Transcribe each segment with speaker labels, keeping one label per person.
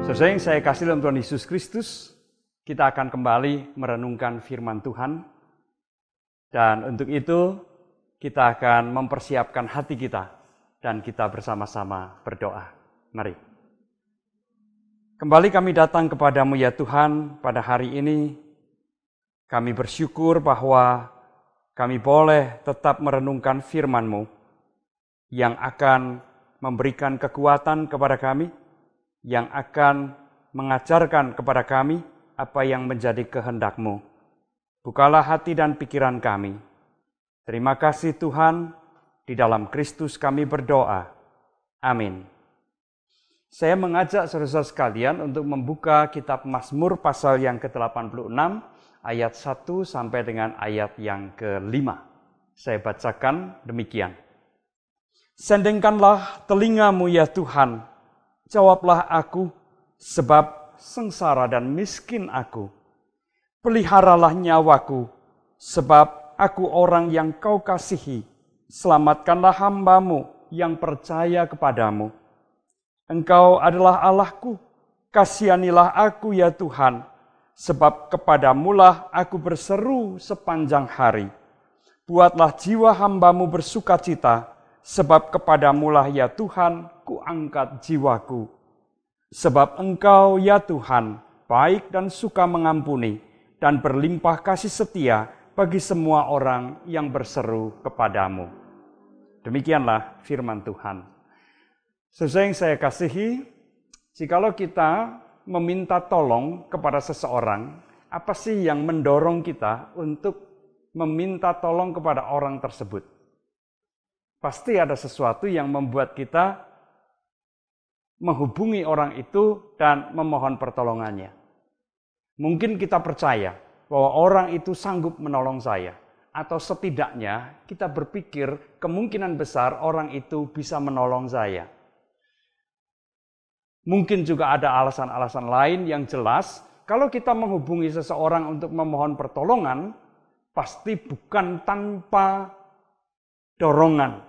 Speaker 1: Saudara yang saya kasih dalam Tuhan Yesus Kristus, kita akan kembali merenungkan firman Tuhan. Dan untuk itu, kita akan mempersiapkan hati kita dan kita bersama-sama berdoa. Mari. Kembali kami datang kepadamu ya Tuhan pada hari ini. Kami bersyukur bahwa kami boleh tetap merenungkan firman-Mu yang akan memberikan kekuatan kepada kami, yang akan mengajarkan kepada kami apa yang menjadi kehendak-Mu. Bukalah hati dan pikiran kami. Terima kasih Tuhan, di dalam Kristus kami berdoa. Amin. Saya mengajak saudara-saudara sekalian untuk membuka kitab Mazmur pasal yang ke-86, ayat 1 sampai dengan ayat yang ke-5. Saya bacakan demikian. Sendengkanlah telingamu ya Tuhan, jawablah aku, sebab sengsara dan miskin aku. Peliharalah nyawaku, sebab aku orang yang kau kasihi. Selamatkanlah hamba-Mu yang percaya kepadamu. Engkau adalah Allahku, kasihanilah aku ya Tuhan, sebab kepadamulah aku berseru sepanjang hari. Buatlah jiwa hamba-Mu bersukacita, sebab kepadamulah ya Tuhan kuangkat jiwaku. Sebab Engkau ya Tuhan baik dan suka mengampuni, dan berlimpah kasih setia bagi semua orang yang berseru kepadamu. Demikianlah firman Tuhan. Saudara yang saya kasihi, jikalau kita meminta tolong kepada seseorang, apa sih yang mendorong kita untuk meminta tolong kepada orang tersebut? Pasti ada sesuatu yang membuat kita menghubungi orang itu dan memohon pertolongannya. Mungkin kita percaya bahwa orang itu sanggup menolong saya. Atau setidaknya kita berpikir kemungkinan besar orang itu bisa menolong saya. Mungkin juga ada alasan-alasan lain yang jelas. Kalau kita menghubungi seseorang untuk memohon pertolongan, pasti bukan tanpa dorongan.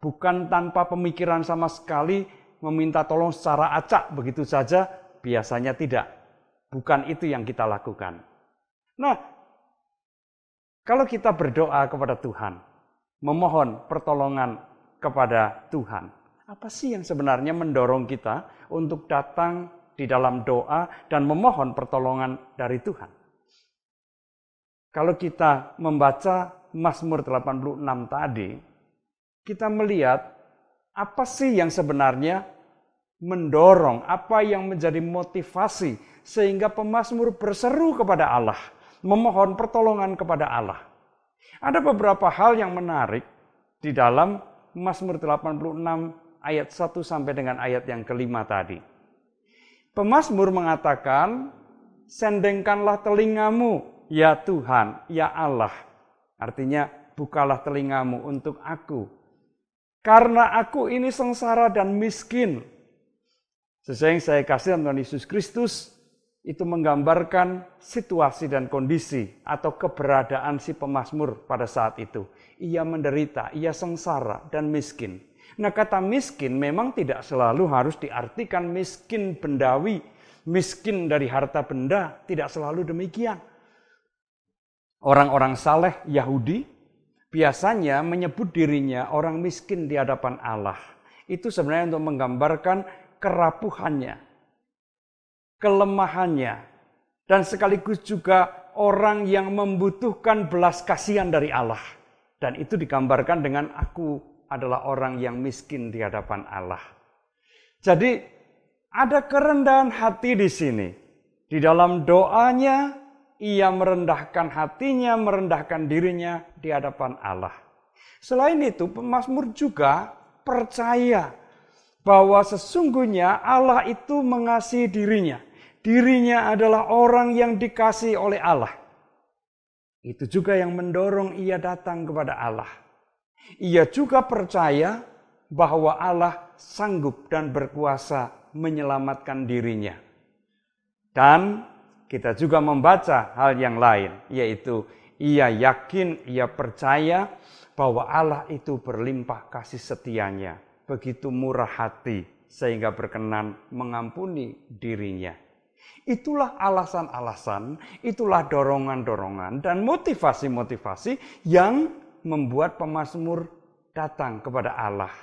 Speaker 1: Bukan tanpa pemikiran sama sekali meminta tolong secara acak begitu saja, biasanya tidak. Bukan itu yang kita lakukan. Nah, kalau kita berdoa kepada Tuhan, memohon pertolongan kepada Tuhan, apa sih yang sebenarnya mendorong kita untuk datang di dalam doa dan memohon pertolongan dari Tuhan? Kalau kita membaca Mazmur 86 tadi, kita melihat apa sih yang sebenarnya mendorong, apa yang menjadi motivasi sehingga pemazmur berseru kepada Allah, memohon pertolongan kepada Allah. Ada beberapa hal yang menarik di dalam Mazmur 86 ayat 1 sampai dengan ayat yang ke-5 tadi. Pemazmur mengatakan, sendengkanlah telingamu ya Tuhan, ya Allah. Artinya, bukalah telingamu untuk aku. Karena aku ini sengsara dan miskin. Sesuai yang saya kasih Tuhan Yesus Kristus, itu menggambarkan situasi dan kondisi atau keberadaan si pemazmur pada saat itu. Ia menderita, ia sengsara dan miskin. Nah, kata miskin memang tidak selalu harus diartikan miskin bendawi, miskin dari harta benda, tidak selalu demikian. Orang-orang saleh Yahudi biasanya menyebut dirinya orang miskin di hadapan Allah. Itu sebenarnya untuk menggambarkan kerapuhannya, kelemahannya, dan sekaligus juga orang yang membutuhkan belas kasihan dari Allah. Dan itu digambarkan dengan aku adalah orang yang miskin di hadapan Allah. Jadi ada kerendahan hati di sini. Di dalam doanya, ia merendahkan hatinya, merendahkan dirinya di hadapan Allah. Selain itu, pemazmur juga percaya bahwa sesungguhnya Allah itu mengasihi dirinya. Dirinya adalah orang yang dikasihi oleh Allah. Itu juga yang mendorong ia datang kepada Allah. Ia juga percaya bahwa Allah sanggup dan berkuasa menyelamatkan dirinya. Dan kita juga membaca hal yang lain, yaitu ia yakin, ia percaya bahwa Allah itu berlimpah kasih setianya, begitu murah hati sehingga berkenan mengampuni dirinya. Itulah alasan-alasan, itulah dorongan-dorongan dan motivasi-motivasi yang membuat pemazmur datang kepada Allah.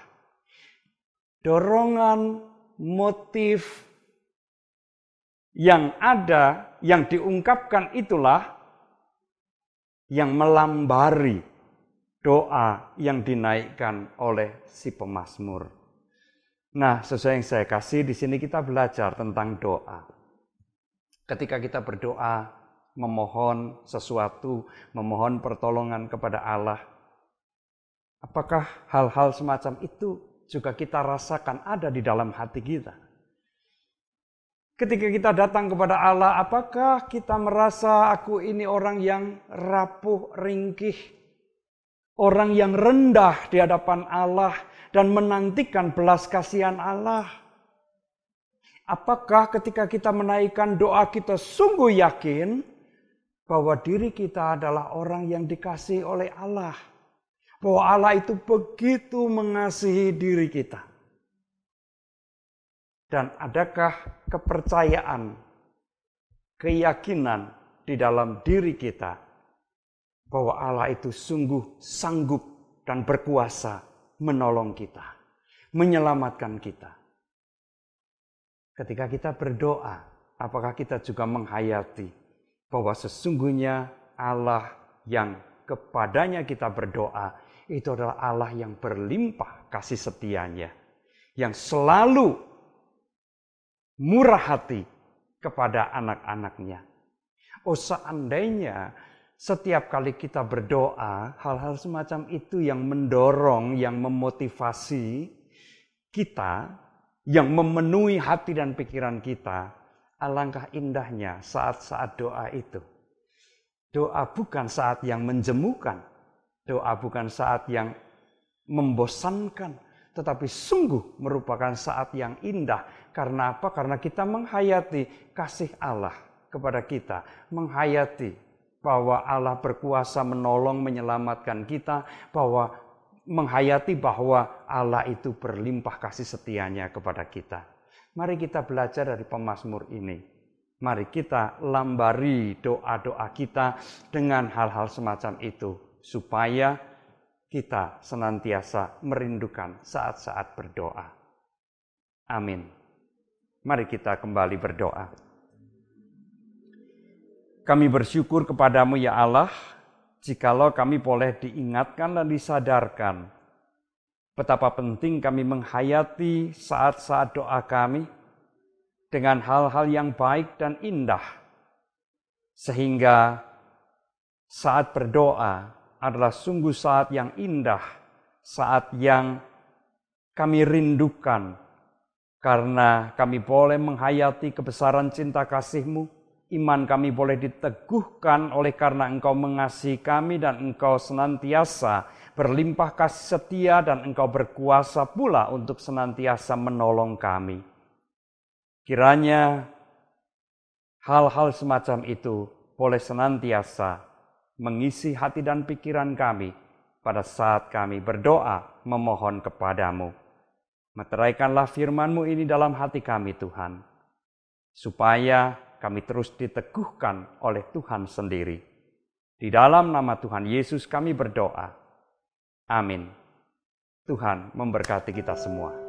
Speaker 1: Dorongan, motif yang ada, yang diungkapkan itulah yang melambari doa yang dinaikkan oleh si pemazmur. Nah, sesuai yang saya kasih, di sini kita belajar tentang doa. Ketika kita berdoa, memohon sesuatu, memohon pertolongan kepada Allah, apakah hal-hal semacam itu juga kita rasakan ada di dalam hati kita? Ketika kita datang kepada Allah, apakah kita merasa aku ini orang yang rapuh, ringkih, orang yang rendah di hadapan Allah dan menantikan belas kasihan Allah? Apakah ketika kita menaikkan doa kita sungguh yakin bahwa diri kita adalah orang yang dikasihi oleh Allah? Bahwa Allah itu begitu mengasihi diri kita. Dan adakah kepercayaan, keyakinan di dalam diri kita bahwa Allah itu sungguh sanggup dan berkuasa menolong kita, menyelamatkan kita. Ketika kita berdoa, apakah kita juga menghayati bahwa sesungguhnya Allah yang kepadanya kita berdoa itu adalah Allah yang berlimpah kasih setianya, yang selalu murah hati kepada anak-anaknya. Oh, seandainya setiap kali kita berdoa, hal-hal semacam itu yang mendorong, yang memotivasi kita, yang memenuhi hati dan pikiran kita, alangkah indahnya saat-saat doa itu. Doa bukan saat yang menjemukan, doa bukan saat yang membosankan, tetapi sungguh merupakan saat yang indah. Karena apa? Karena kita menghayati kasih Allah kepada kita, menghayati bahwa Allah berkuasa menolong, menyelamatkan kita, bahwa menghayati bahwa Allah itu berlimpah kasih setianya kepada kita. Mari kita belajar dari pemazmur ini. Mari kita lambari doa-doa kita dengan hal-hal semacam itu, supaya kita senantiasa merindukan saat-saat berdoa. Amin. Mari kita kembali berdoa. Kami bersyukur kepadamu ya Allah, jikalau kami boleh diingatkan dan disadarkan betapa penting kami menghayati saat-saat doa kami dengan hal-hal yang baik dan indah. Sehingga saat berdoa adalah sungguh saat yang indah, saat yang kami rindukan, karena kami boleh menghayati kebesaran cinta kasih-Mu, iman kami boleh diteguhkan oleh karena Engkau mengasihi kami dan Engkau senantiasa berlimpah kasih setia dan Engkau berkuasa pula untuk senantiasa menolong kami. Kiranya hal-hal semacam itu boleh senantiasa mengisi hati dan pikiran kami pada saat kami berdoa memohon kepadamu. Meteraikanlah firman-Mu ini dalam hati kami Tuhan, supaya kami terus diteguhkan oleh Tuhan sendiri. Di dalam nama Tuhan Yesus kami berdoa. Amin. Tuhan memberkati kita semua.